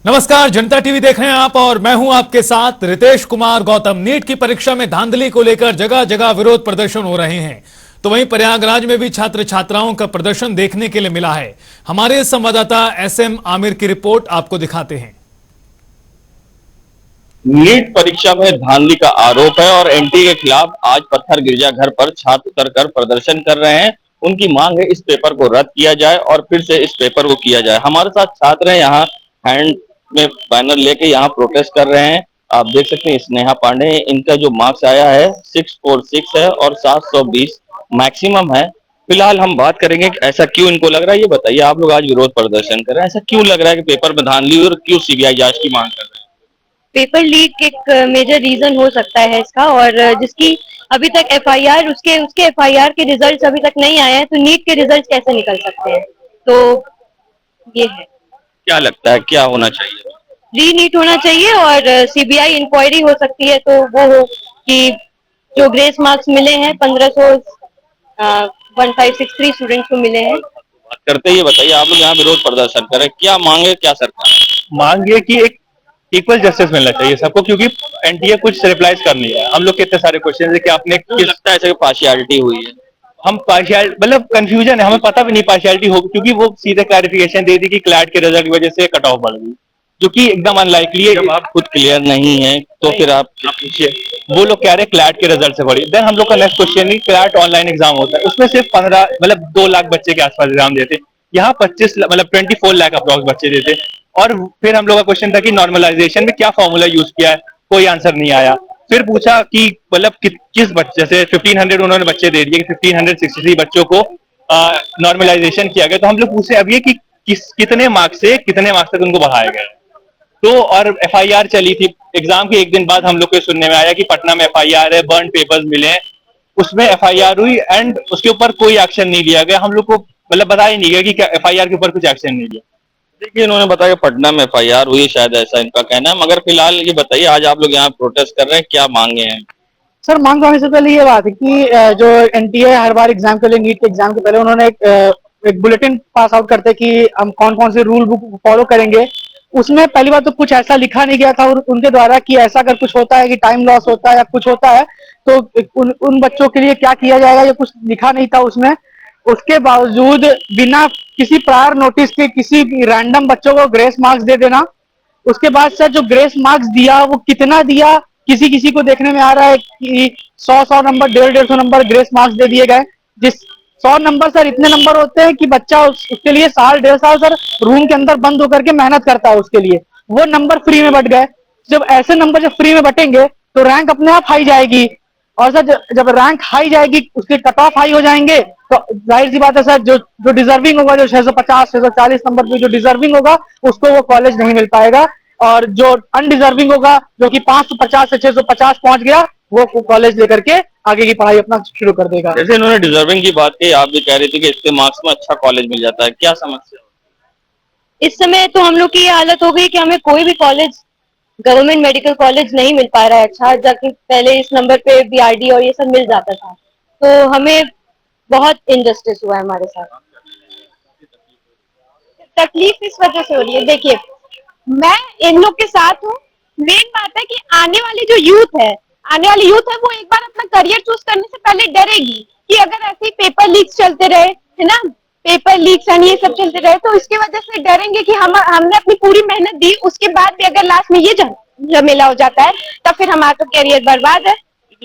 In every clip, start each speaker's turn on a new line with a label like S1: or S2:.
S1: नमस्कार, जनता टीवी देख रहे हैं आप और मैं हूं आपके साथ रितेश कुमार गौतम। नीट की परीक्षा में धांधली को लेकर जगह जगह विरोध प्रदर्शन हो रहे हैं, तो वहीं प्रयागराज में भी छात्र छात्राओं का प्रदर्शन देखने के लिए मिला है। हमारे संवाददाता एसएम आमिर की रिपोर्ट आपको दिखाते हैं।
S2: नीट परीक्षा में धांधली का आरोप है और एनटीए के खिलाफ आज पत्थर गिरजाघर पर छात्र उतरकर प्रदर्शन कर रहे हैं। उनकी मांग है इस पेपर को रद्द किया जाए और फिर से इस पेपर को किया जाए। हमारे साथ छात्र हैं, यहाँ हैंड में बैनर लेके यहाँ प्रोटेस्ट कर रहे हैं। आप देख सकते हैं स्नेहा पांडे, इनका जो मार्क्स आया है 646 है और 720 मैक्सिमम है। फिलहाल हम बात करेंगे कि ऐसा क्यों इनको लग रहा है। ये बताइए, आप लोग आज विरोध प्रदर्शन कर रहे हैं, ऐसा क्यों लग रहा है कि पेपर में धांधली हुई और क्यों सीबीआई जांच की मांग कर रहे हैं?
S3: पेपर लीक एक मेजर रीजन हो सकता है इसका, और जिसकी अभी तक एफआईआर उसके उसके एफआईआर के रिजल्ट्स अभी तक नहीं आए हैं, तो नीट के रिजल्ट्स कैसे निकल सकते हैं। तो ये है।
S2: क्या लगता है क्या होना चाहिए?
S3: री नीट होना चाहिए और सीबीआई इंक्वायरी हो सकती है, तो वो हो कि जो ग्रेस मार्क्स मिले हैं 1500 1563 स्टूडेंट्स को मिले हैं।
S2: बात करते ही बताइए, आप लोग यहाँ विरोध प्रदर्शन कर रहे हैं, क्या मांगे क्या सरकार?
S4: मांग ये कि एक इक्वल जस्टिस मिलना चाहिए सबको, क्योंकि एनटीए कुछ रिप्लाईज कर नहीं है। हम लोग के इतने सारे क्वेश्चन है कि आपने
S2: क्यों लगता है ऐसे कि पार्शियलिटी हुई है?
S4: हम पार्शियल मतलब कंफ्यूजन है, हमें पता भी नहीं पार्शियलिटी होगी, क्योंकि वो सीधे क्लैरिफिकेशन दे दी कि क्लैट के रिजल्ट की वजह से कट ऑफ बढ़ गई, जो कि एकदम अनलाइकली है।
S2: जब आप खुद क्लियर नहीं है तो फिर आप
S4: पूछिए, वो लोग कह रहे हैं क्लैट के रिजल्ट से बढ़ी। देन हम लोग का नेक्स्ट क्वेश्चन है, क्लैट ऑनलाइन एग्जाम होता है, उसमें सिर्फ 15 मतलब 2 लाख बच्चे के आसपास एग्जाम देते, यहाँ 25 मतलब 24 लाख अप्रॉक्स बच्चे देते। और फिर हम लोग का क्वेश्चन था कि नॉर्मलाइजेशन में क्या फॉर्मूला यूज किया है, कोई आंसर नहीं आया। फिर पूछा कि मतलब किस बच्चे से 1500 उन्होंने बच्चे दे दिए, 1563 बच्चों को नॉर्मलाइजेशन किया गया। तो हम लोग पूछे अब ये कि कितने मार्क्स से कितने मार्क्स तक उनको बढ़ाया गया। तो और एफआईआर चली थी एग्जाम के एक दिन बाद, हम लोग को सुनने में आया कि पटना में एफआईआर है, बर्न पेपर्स मिले हैं, उसमें एफआईआर हुई एंड उसके ऊपर कोई एक्शन नहीं लिया गया। हम लोग को मतलब बताया ही नहीं गया कि एफआईआर के ऊपर कुछ एक्शन नहीं लिया।
S2: देखिए, इन्होंने बताया पटना में एफआईआर हुई, शायद ऐसा इनका कहना है। मगर फिलहाल ये बताइए, आज आप लोग यहाँ प्रोटेस्ट कर रहे हैं, क्या मांगे हैं?
S5: सर, मांग करने से पहले ये बात है कि जो एनटीए हर बार एग्जाम के लिए, नीट के एग्जाम के पहले उन्होंने एक बुलेटिन पास आउट करते कि हम कौन कौन से रूल बुक फॉलो करेंगे। उसमें पहली बात तो कुछ ऐसा लिखा नहीं गया था और उनके द्वारा कि ऐसा अगर कुछ होता है कि टाइम लॉस होता है या कुछ होता है तो उन बच्चों के लिए क्या किया जाएगा, ये कुछ लिखा नहीं था उसमें। उसके बावजूद बिना किसी प्रायर नोटिस के किसी रैंडम बच्चों को ग्रेस मार्क्स दे देना। उसके बाद सर जो ग्रेस मार्क्स दिया वो कितना दिया, किसी किसी को देखने में आ रहा है कि 100 नंबर, 150 नंबर ग्रेस मार्क्स दे दिए गए। जिस 100 नंबर सर इतने नंबर होते हैं कि बच्चा उसके लिए साल 1.5 साल सर रूम के अंदर बंद होकर के मेहनत करता है उसके लिए, वो नंबर फ्री में बट गए। जब ऐसे नंबर जब फ्री में बटेंगे तो रैंक अपने आप हाई जाएगी, और सर जब रैंक हाई जाएगी उसके कट ऑफ हाई हो जाएंगे, तो जाहिर सी बात है सर जो जो डिजर्विंग होगा, जो 650 640 नंबर पे जो डिजर्विंग होगा उसको वो कॉलेज नहीं मिल पाएगा, और जो अनडिजर्विंग होगा जो कि 550 से 650 पहुंच गया वो कॉलेज लेकर के आगे की पढ़ाई अपना शुरू कर देगा।
S2: जैसे इन्होंने डिजर्विंग की बात की, आप भी कह रहे थे कि इसके मार्क्स में अच्छा कॉलेज मिल जाता है, क्या समस्या?
S3: इस समय तो हम लोग की ये हालत हो गई कि हमें कोई भी कॉलेज, गवर्नमेंट मेडिकल कॉलेज नहीं मिल पा रहा है अच्छा, जबकि पहले इस नंबर पे बीआरडी और ये सब मिल जाता था। तो हमें बहुत इनजस्टिस हुआ है हमारे साथ। तकलीफ इस वजह से हो रही है, देखिए मैं इन लोग के साथ हूँ। मेन बात है कि आने वाली जो यूथ है, आने वाली यूथ है, वो एक बार अपना करियर चूज करने से पहले डरेगी कि अगर ऐसे ही पेपर लीक्स चलते रहे, है ना, पेपर लीक्स एंड ये सब चलते रहे, तो इसकी वजह से डरेंगे कि हमने अपनी पूरी मेहनत दी, उसके बाद भी अगर लास्ट में ये झमेला हो जाता है तब फिर हमारा तो करियर बर्बाद है।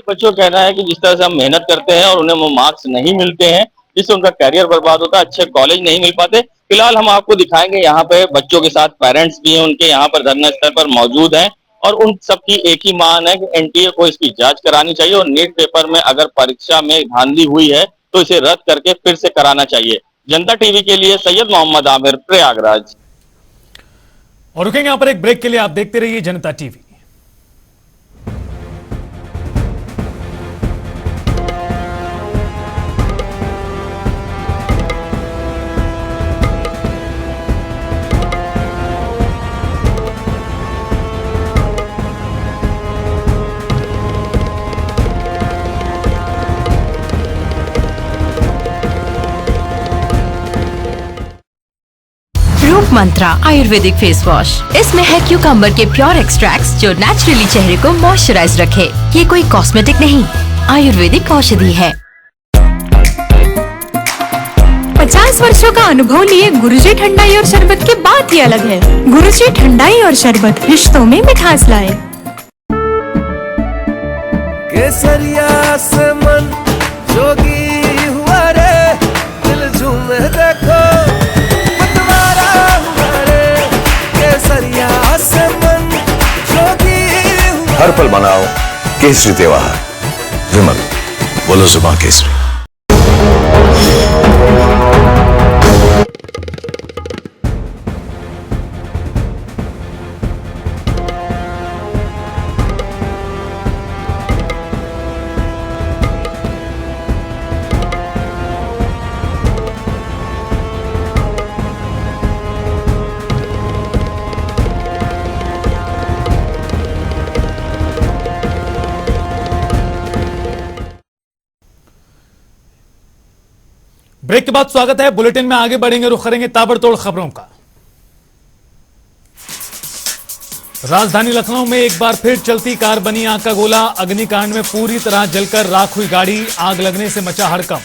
S2: बच्चों का कहना है कि जिस तरह से हम मेहनत करते हैं और उन्हें वो मार्क्स नहीं मिलते हैं, जिससे उनका कैरियर बर्बाद होता है, अच्छे कॉलेज नहीं मिल पाते। फिलहाल हम आपको दिखाएंगे, यहाँ पे बच्चों के साथ पेरेंट्स भी हैं, उनके यहाँ पर धरना स्थल पर मौजूद हैं और उन सबकी एक ही मांग है कि एनटीए को इसकी जांच करानी चाहिए और नीट पेपर में अगर परीक्षा में धांधली हुई है तो इसे रद्द करके फिर से कराना चाहिए। जनता टीवी के लिए सैयद मोहम्मद आमिर, प्रयागराज।
S1: और रुकेंगे यहां पर एक ब्रेक के लिए। आप देखते रहिए जनता टीवी।
S6: मंत्रा आयुर्वेदिक फेस वॉश। इसमें है क्यूकम्बर के प्योर एक्सट्रैक्ट्स जो नेचुरली चेहरे को मॉइस्चराइज रखे। ये कोई कॉस्मेटिक नहीं, आयुर्वेदिक औषधि है।
S7: 50 वर्षों का अनुभव लिए गुरुजी ठंडाई और शरबत की बात ही अलग है। गुरुजी ठंडाई और शरबत रिश्तों में मिठास लाए।
S8: केसरिया से मन जोगी हुआ रे, दिल झूमे देखो मतवारा हुआ रे। केसरिया से मन जोगी हुआ।
S9: हर पल मनाओ केसरी त्योहार। विमल, बोलो जुबां केसरी।
S1: ब्रेक के बाद स्वागत है। बुलेटिन में आगे बढ़ेंगे, रुख करेंगे ताबड़तोड़ खबरों का। राजधानी लखनऊ में एक बार फिर चलती कार बनी आग का गोला। अग्निकांड में पूरी तरह जलकर राख हुई गाड़ी। आग लगने से मचा हड़कंप।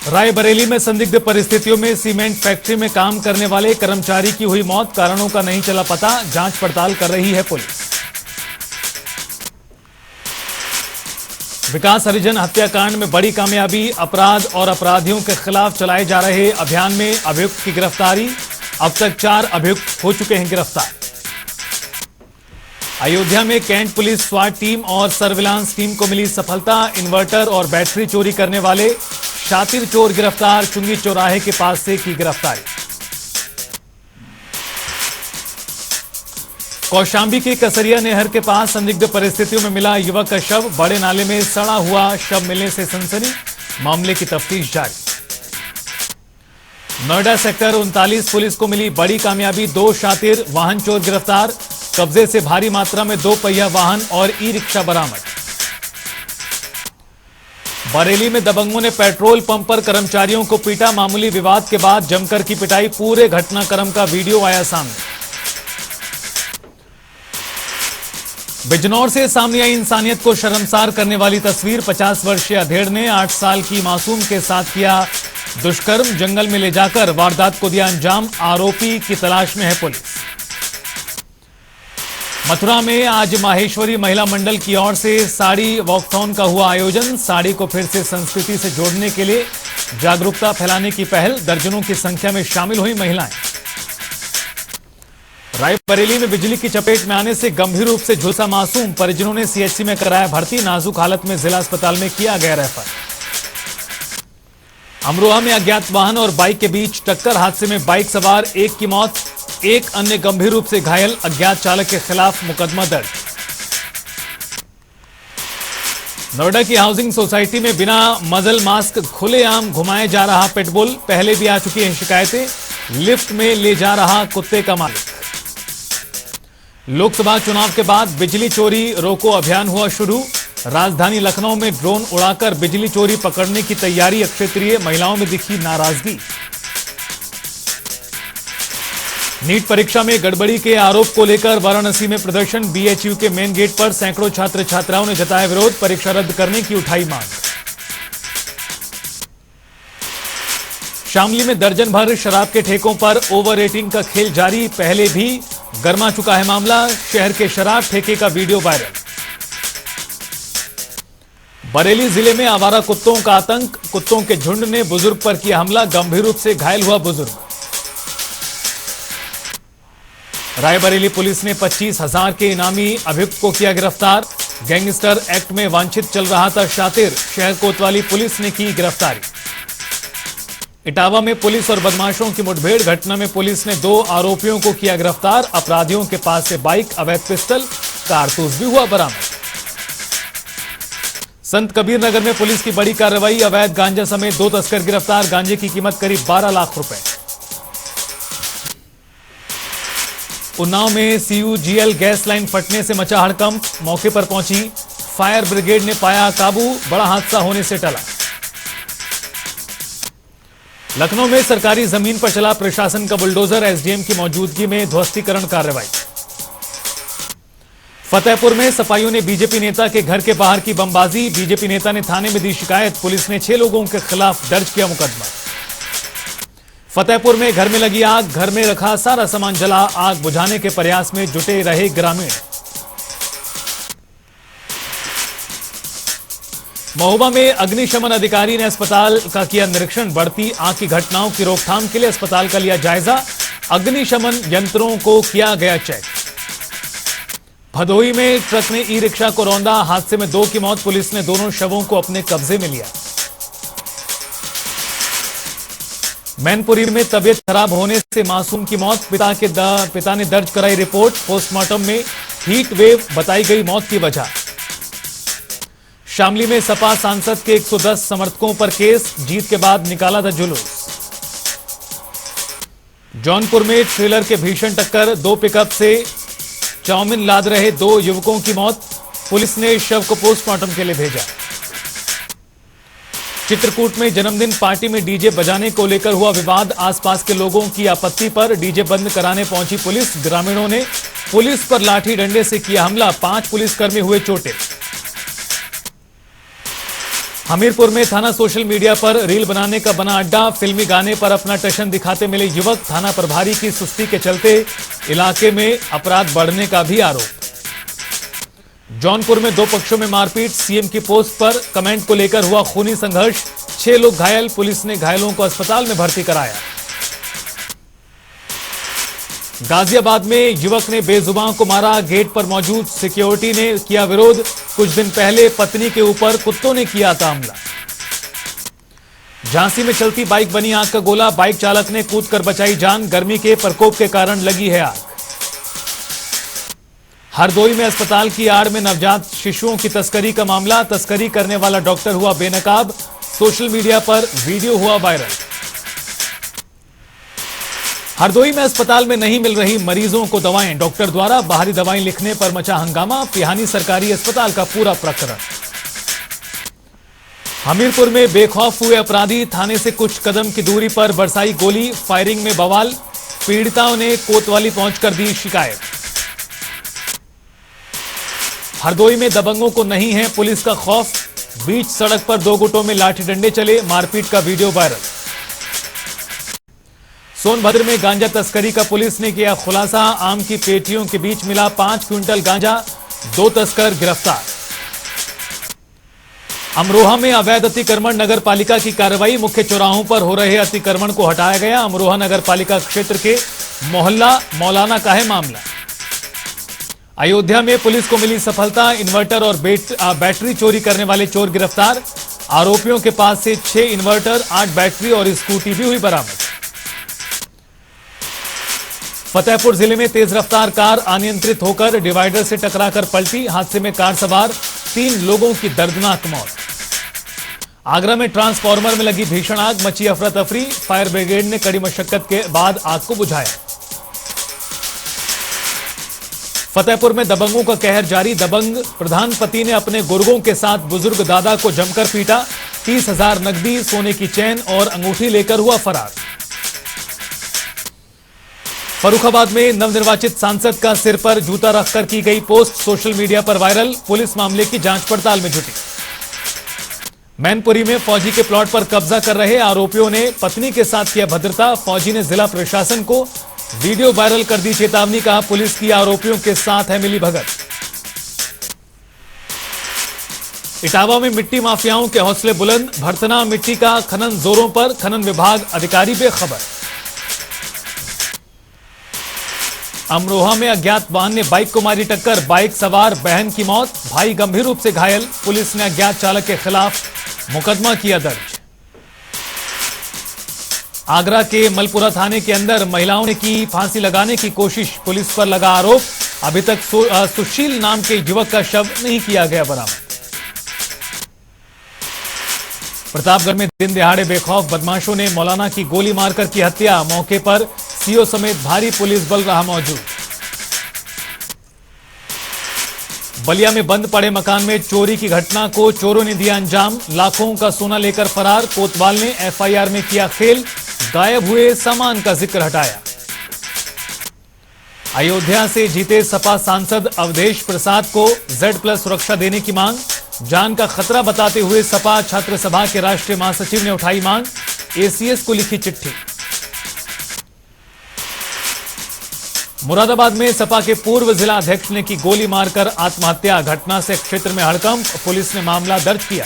S1: रायबरेली में संदिग्ध परिस्थितियों में सीमेंट फैक्ट्री में काम करने वाले कर्मचारी की हुई मौत। कारणों का नहीं चला पता, जांच पड़ताल कर रही है पुलिस। विकास हरिजन हत्याकांड में बड़ी कामयाबी। अपराध और अपराधियों के खिलाफ चलाए जा रहे अभियान में अभियुक्त की गिरफ्तारी। अब तक 4 अभियुक्त हो चुके हैं गिरफ्तार। अयोध्या में कैंट पुलिस स्वाट टीम और सर्विलांस टीम को मिली सफलता। इन्वर्टर और बैटरी चोरी करने वाले शातिर चोर गिरफ्तार। चुंगी चौराहे के पास से की गिरफ्तारी। कौशांबी के कसरिया नहर के पास संदिग्ध परिस्थितियों में मिला युवक का शव। बड़े नाले में सड़ा हुआ शव मिलने से सनसनी। मामले की तफ्तीश जारी। नोएडा सेक्टर 39 पुलिस को मिली बड़ी कामयाबी। 2 शातिर वाहन चोर गिरफ्तार। कब्जे से भारी मात्रा में 2 पहिया वाहन और ई रिक्शा बरामद। बरेली में दबंगों ने पेट्रोल पंप पर कर्मचारियों को पीटा। मामूली विवाद के बाद जमकर की पिटाई। पूरे घटनाक्रम का वीडियो आया सामने। बिजनौर से सामने आई इंसानियत को शर्मसार करने वाली तस्वीर। 50 वर्षीय अधेड़ ने 8 साल की मासूम के साथ किया दुष्कर्म। जंगल में ले जाकर वारदात को दिया अंजाम। आरोपी की तलाश में है पुलिस। मथुरा में आज माहेश्वरी महिला मंडल की ओर से साड़ी वॉकथॉन का हुआ आयोजन। साड़ी को फिर से संस्कृति से जोड़ने के लिए जागरूकता फैलाने की पहल। दर्जनों की संख्या में शामिल हुई महिलाएं। रायबरेली में बिजली की चपेट में आने से गंभीर रूप से झुलसा मासूम। परिजनों ने सीएचसी में कराया भर्ती। नाजुक हालत में जिला अस्पताल में किया गया रेफर। अमरोहा में अज्ञात वाहन और बाइक के बीच टक्कर। हादसे में बाइक सवार एक की मौत, एक अन्य गंभीर रूप से घायल। अज्ञात चालक के खिलाफ मुकदमा दर्ज। नोएडा की हाउसिंग सोसाइटी में बिना मजल मास्क खुलेआम घुमाए जा रहा पिटबुल। पहले भी आ चुकी हैं शिकायतें। लिफ्ट में ले जा रहा कुत्ते का मालिक। लोकसभा चुनाव के बाद बिजली चोरी रोको अभियान हुआ शुरू। राजधानी लखनऊ में ड्रोन उड़ाकर बिजली चोरी पकड़ने की तैयारी। क्षेत्रीय महिलाओं में दिखी नाराजगी। नीट परीक्षा में गड़बड़ी के आरोप को लेकर वाराणसी में प्रदर्शन। बीएचयू के मेन गेट पर सैकड़ों छात्र छात्राओं ने जताया विरोध। परीक्षा रद्द करने की उठाई मांग। शामली में दर्जन भर शराब के ठेकों पर ओवर रेटिंग का खेल जारी। पहले भी गर्मा चुका है मामला। शहर के शराब ठेके का वीडियो वायरल। बरेली जिले में आवारा कुत्तों का आतंक। कुत्तों के झुंड ने बुजुर्ग पर किया हमला। गंभीर रूप से घायल हुआ बुजुर्ग। रायबरेली पुलिस ने 25,000 के इनामी अभियुक्त को किया गिरफ्तार। गैंगस्टर एक्ट में वांछित चल रहा था शातिर। शहर कोतवाली पुलिस ने की गिरफ्तारी। इटावा में पुलिस और बदमाशों की मुठभेड़। घटना में पुलिस ने 2 आरोपियों को किया गिरफ्तार। अपराधियों के पास से बाइक, अवैध पिस्टल, कारतूस भी हुआ बरामद। संत कबीर नगर में पुलिस की बड़ी कार्रवाई। अवैध गांजा समेत 2 तस्कर गिरफ्तार। गांजे की कीमत करीब 12 लाख रुपए। उन्नाव में सीयूजीएल गैस लाइन फटने से मचा हड़कंप। मौके पर पहुंची फायर ब्रिगेड ने पाया काबू। बड़ा हादसा होने से टला। लखनऊ में सरकारी जमीन पर चला प्रशासन का बुलडोजर, एसडीएम की मौजूदगी में ध्वस्तीकरण कार्रवाई। फतेहपुर में सपाइयों ने बीजेपी नेता के घर के बाहर की बमबाजी, बीजेपी नेता ने थाने में दी शिकायत, पुलिस ने 6 लोगों के खिलाफ दर्ज किया मुकदमा। फतेहपुर में घर में लगी आग, घर में रखा सारा सामान जला, आग बुझाने के प्रयास में जुटे रहे ग्रामीण। महोबा में अग्निशमन अधिकारी ने अस्पताल का किया निरीक्षण, बढ़ती आग की घटनाओं की रोकथाम के लिए अस्पताल का लिया जायजा, अग्निशमन यंत्रों को किया गया चेक। भदोही में ट्रक ने ई रिक्शा को रौंदा, हादसे में 2 की मौत, पुलिस ने दोनों शवों को अपने कब्जे में लिया। मैनपुरी में तबीयत खराब होने से मासूम की मौत, पिता ने दर्ज कराई रिपोर्ट, पोस्टमार्टम में हीट वेव बताई गई मौत की वजह। शामली में सपा सांसद के 110 समर्थकों पर केस, जीत के बाद निकाला था जुलूस। जौनपुर में ट्रेलर के भीषण टक्कर, 2 पिकअप से चाउमीन लाद रहे 2 युवकों की मौत, पुलिस ने शव को पोस्टमार्टम के लिए भेजा। चित्रकूट में जन्मदिन पार्टी में डीजे बजाने को लेकर हुआ विवाद, आसपास के लोगों की आपत्ति पर डीजे बंद कराने पहुंची पुलिस, ग्रामीणों ने पुलिस पर लाठी डंडे से किया हमला, 5 पुलिसकर्मी हुए चोटिल। हमीरपुर में थाना सोशल मीडिया पर रील बनाने का बना अड्डा, फिल्मी गाने पर अपना टशन दिखाते मिले युवक, थाना प्रभारी की सुस्ती के चलते इलाके में अपराध बढ़ने का भी आरोप। जौनपुर में 2 पक्षों में मारपीट, सीएम की पोस्ट पर कमेंट को लेकर हुआ खूनी संघर्ष, 6 लोग घायल, पुलिस ने घायलों को अस्पताल में भर्ती कराया। गाजियाबाद में युवक ने बेजुबान को मारा, गेट पर मौजूद सिक्योरिटी ने किया विरोध, कुछ दिन पहले पत्नी के ऊपर कुत्तों ने किया था हमला। झांसी में चलती बाइक बनी आग का गोला, बाइक चालक ने कूदकर बचाई जान, गर्मी के प्रकोप के कारण लगी है आग। हरदोई में अस्पताल की आड़ में नवजात शिशुओं की तस्करी का मामला, तस्करी करने वाला डॉक्टर हुआ बेनकाब, सोशल मीडिया पर वीडियो हुआ वायरल। हरदोई में अस्पताल में नहीं मिल रही मरीजों को दवाएं, डॉक्टर द्वारा बाहरी दवाएं लिखने पर मचा हंगामा, पिहानी सरकारी अस्पताल का पूरा प्रकरण। हमीरपुर में बेखौफ हुए अपराधी, थाने से कुछ कदम की दूरी पर बरसाई गोली, फायरिंग में बवाल, पीड़िताओं ने कोतवाली पहुंचकर दी शिकायत। हरदोई में दबंगों को नहीं है पुलिस का खौफ, बीच सड़क पर 2 गुटों में लाठी डंडे चले, मारपीट का वीडियो वायरल। सोनभद्र में गांजा तस्करी का पुलिस ने किया खुलासा, आम की पेटियों के बीच मिला 5 क्विंटल गांजा, 2 तस्कर गिरफ्तार। अमरोहा में अवैध अतिक्रमण, नगर पालिका की कार्रवाई, मुख्य चौराहों पर हो रहे अतिक्रमण को हटाया गया, अमरोहा नगर पालिका क्षेत्र के मोहल्ला मौलाना का है मामला। अयोध्या में पुलिस को मिली सफलता, इन्वर्टर और बैटरी चोरी करने वाले चोर गिरफ्तार, आरोपियों के पास से 6 इन्वर्टर, 8 बैटरी और स्कूटी भी हुई बरामद। फतेहपुर जिले में तेज रफ्तार कार अनियंत्रित होकर डिवाइडर से टकराकर पलटी, हादसे में कार सवार 3 लोगों की दर्दनाक मौत। आगरा में ट्रांसफार्मर में लगी भीषण आग, मची अफरा तफरी, फायर ब्रिगेड ने कड़ी मशक्कत के बाद आग को बुझाया। फतेहपुर में दबंगों का कहर जारी, दबंग प्रधानपति ने अपने गुर्गों के साथ बुजुर्ग दादा को जमकर पीटा, 30,000 नकदी, सोने की चैन और अंगूठी लेकर हुआ फरार। फर्रुखाबाद में नवनिर्वाचित सांसद का सिर पर जूता रखकर की गई पोस्ट सोशल मीडिया पर वायरल, पुलिस मामले की जांच पड़ताल में जुटी। मैनपुरी में फौजी के प्लॉट पर कब्जा कर रहे आरोपियों ने पत्नी के साथ किया भद्रता, फौजी ने जिला प्रशासन को वीडियो वायरल कर दी चेतावनी, कहा पुलिस की आरोपियों के साथ है मिली भगत। इटावा में मिट्टी माफियाओं के हौसले बुलंद, भरतना मिट्टी का खनन जोरों पर, खनन विभाग अधिकारी बेखबर। अमरोहा में अज्ञात वाहन ने बाइक को मारी टक्कर, बाइक सवार बहन की मौत, भाई गंभीर रूप से घायल, पुलिस ने अज्ञात चालक के खिलाफ मुकदमा किया दर्ज। आगरा के मलपुरा थाने के अंदर महिलाओं ने की फांसी लगाने की कोशिश, पुलिस पर लगा आरोप, अभी तक सुशील नाम के युवक का शव नहीं किया गया बरामद। प्रतापगढ़ में दिन दिहाड़े बेखौफ बदमाशों ने मौलाना की गोली मारकर की हत्या, मौके पर सीओ समेत भारी पुलिस बल रहा मौजूद। बलिया में बंद पड़े मकान में चोरी की घटना को चोरों ने दिया अंजाम, लाखों का सोना लेकर फरार, कोतवाल ने एफआईआर में किया खेल, गायब हुए सामान का जिक्र हटाया। अयोध्या से जीते सपा सांसद अवधेश प्रसाद को Z+ सुरक्षा देने की मांग, जान का खतरा बताते हुए सपा छात्र सभा के राष्ट्रीय महासचिव ने उठाई मांग, ACS को लिखी चिट्ठी। मुरादाबाद में सपा के पूर्व जिला अध्यक्ष ने की गोली मारकर आत्महत्या, घटना से क्षेत्र में हड़कंप, पुलिस ने मामला दर्ज किया।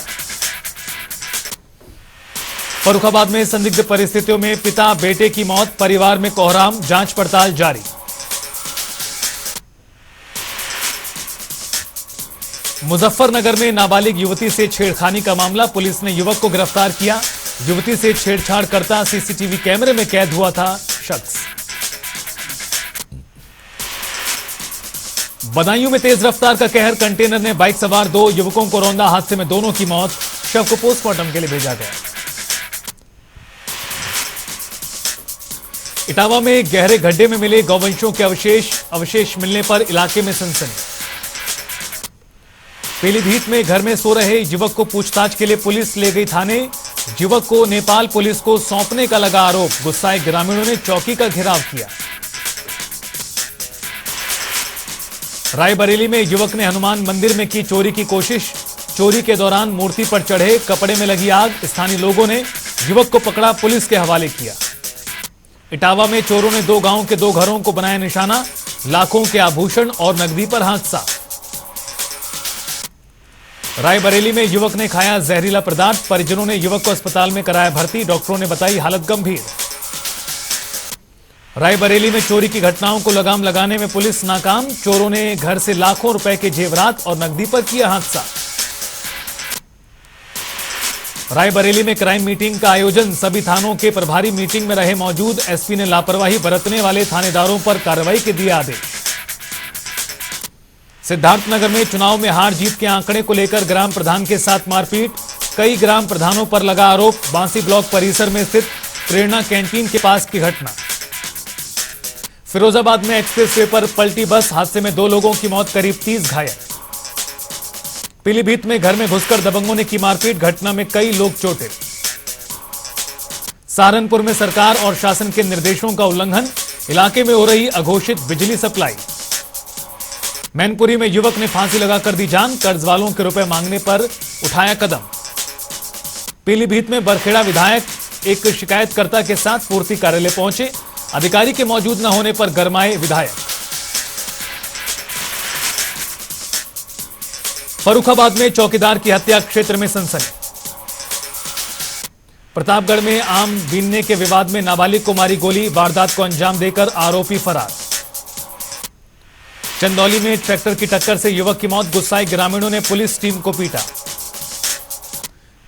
S1: फर्रुखाबाद में संदिग्ध परिस्थितियों में पिता बेटे की मौत, परिवार में कोहराम, जांच पड़ताल जारी। मुजफ्फरनगर में नाबालिग युवती से छेड़खानी का मामला, पुलिस ने युवक को गिरफ्तार किया। युवती से छेड़छाड़ करता CCTV कैमरे में कैद हुआ था शख्स। बदायूं में तेज रफ्तार का कहर, कंटेनर ने बाइक सवार 2 युवकों को रौंदा, हादसे में दोनों की मौत, शव को पोस्टमार्टम के लिए भेजा गया। इटावा में गहरे गड्ढे में मिले गौवंशों के अवशेष मिलने पर इलाके में सनसनी। पीलीभीत में घर में सो रहे युवक को पूछताछ के लिए पुलिस ले गई थाने, युवक को नेपाल पुलिस को सौंपने का लगा आरोप, गुस्साए ग्रामीणों ने चौकी का घेराव किया। रायबरेली में युवक ने हनुमान मंदिर में की चोरी की कोशिश, चोरी के दौरान मूर्ति पर चढ़े कपड़े में लगी आग, स्थानीय लोगों ने युवक को पकड़ा, पुलिस के हवाले किया। इटावा में चोरों ने 2 गांवों के 2 घरों को बनाया निशाना, लाखों के आभूषण और नकदी पर हादसा। रायबरेली में युवक ने खाया जहरीला पदार्थ, परिजनों ने युवक को अस्पताल में कराया भर्ती, डॉक्टरों ने बताई हालत गंभीर। रायबरेली में चोरी की घटनाओं को लगाम लगाने में पुलिस नाकाम, चोरों ने घर से लाखों रुपए के जेवरात और नकदी पर किया हादसा। रायबरेली में क्राइम मीटिंग का आयोजन, सभी थानों के प्रभारी मीटिंग में रहे मौजूद, एसपी ने लापरवाही बरतने वाले थानेदारों पर कार्रवाई के दिए आदेश। सिद्धार्थनगर में चुनाव में हार जीत के आंकड़े को लेकर ग्राम प्रधान के साथ मारपीट, कई ग्राम प्रधानों पर लगा आरोप, बांसी ब्लॉक परिसर में स्थित प्रेरणा कैंटीन के पास की घटना। फिरोजाबाद में एक्सप्रेसवे पर पलटी बस, हादसे में 2 लोगों की मौत, करीब 30 घायल। पीलीभीत में घर में घुसकर दबंगों ने की मारपीट, घटना में कई लोग चोटिल। सहारनपुर में सरकार और शासन के निर्देशों का उल्लंघन, इलाके में हो रही अघोषित बिजली सप्लाई। मैनपुरी में युवक ने फांसी लगाकर दी जान, कर्ज वालों के रुपए मांगने पर उठाया कदम। पीलीभीत में बरखेड़ा विधायक एक शिकायतकर्ता के साथ पूर्ति कार्यालय पहुंचे, अधिकारी के मौजूद न होने पर गरमाए विधायक। फर्रुखाबाद में चौकीदार की हत्या, क्षेत्र में सनसनी। प्रतापगढ़ में आम बीनने के विवाद में नाबालिग को मारी गोली, वारदात को अंजाम देकर आरोपी फरार। चंदौली में ट्रैक्टर की टक्कर से युवक की मौत, गुस्साए ग्रामीणों ने पुलिस टीम को पीटा।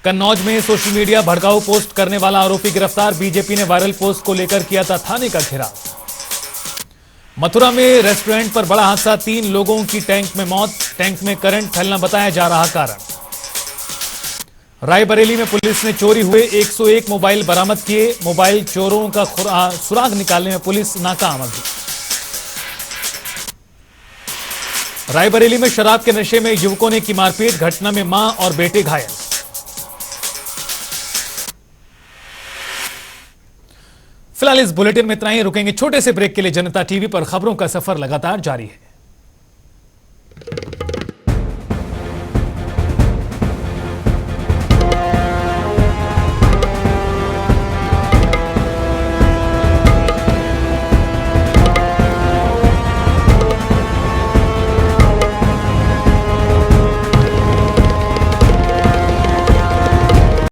S1: कन्नौज में सोशल मीडिया भड़काऊ पोस्ट करने वाला आरोपी गिरफ्तार, बीजेपी ने वायरल पोस्ट को लेकर किया था थाने का घेराव। मथुरा में रेस्टोरेंट पर बड़ा हादसा, 3 लोगों की टैंक में मौत, टैंक में करंट फैलना बताया जा रहा कारण। रायबरेली में पुलिस ने चोरी हुए 101 मोबाइल बरामद किए, मोबाइल चोरों का सुराग निकालने में पुलिस नाकाम अभी। रायबरेली में शराब के नशे में युवकों ने की मारपीट, घटना में मां और बेटे घायल। फिलहाल इस बुलेटिन में इतना ही, रुकेंगे छोटे से ब्रेक के लिए। जनता टीवी पर खबरों का सफर लगातार जारी है।